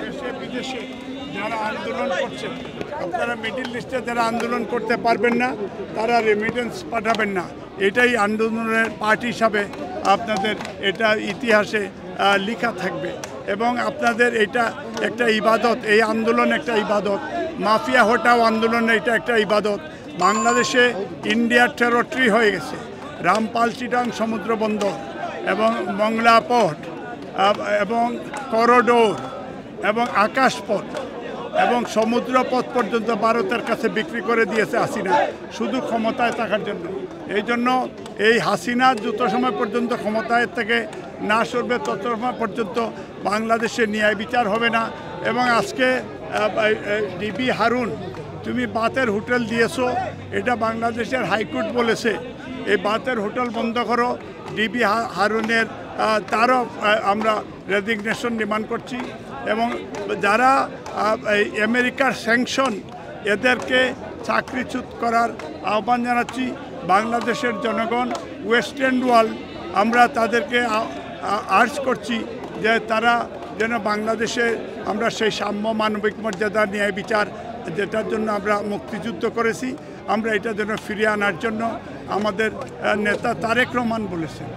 দেশে বিদেশে যারা আন্দোলন করছেন, আপনারা মিডল ইস্টে যারা আন্দোলন করতে পারবেন না তারা রেমিটেন্স পাঠাবেন না। এটাই আন্দোলনের পার্ট হিসাবে আপনাদের এটা ইতিহাসে লেখা থাকবে এবং আপনাদের এটা একটা ইবাদত, এই আন্দোলন একটা ইবাদত। মাফিয়া হটাও আন্দোলন এটা একটা ইবাদত। বাংলাদেশে ইন্ডিয়ার টেরিটরি হয়ে গেছে। রামপাল চিটাং সমুদ্র বন্দর এবং মংলা পোর্ট এবং করিডোর এবং আকাশপথ এবং সমুদ্রপথ পর্যন্ত ভারতের কাছে বিক্রি করে দিয়েছে হাসিনা শুধু ক্ষমতায় থাকার জন্য। এই জন্য এই হাসিনা যত সময় পর্যন্ত ক্ষমতায় থেকে না সরবে তত সময় পর্যন্ত বাংলাদেশে ন্যায় বিচার হবে না। এবং আজকে ডিবি হারুন, তুমি বাতের হোটেল দিয়েছো, এটা বাংলাদেশের হাইকোর্ট বলেছে এই বাতের হোটেল বন্ধ করো। ডিবি হারুনের তারও আমরা রেজিগনেশন ডিমান্ড করছি এবং যারা আমেরিকার স্যাংশন এদেরকে চাকরিচ্যুত করার আহ্বান জানাচ্ছি। বাংলাদেশের জনগণ, ওয়েস্টার্ন ওয়ার্ল্ড, আমরা তাদেরকে আর্জ করছি যে তারা যেন বাংলাদেশে আমরা সেই সাম্য, মানবিক মর্যাদা, ন্যায় বিচার যেটার জন্য আমরা মুক্তিযুদ্ধ করেছি আমরা এটা যেন ফিরিয়ে আনার জন্য আমাদের নেতা তারেক রহমান বলেছেন।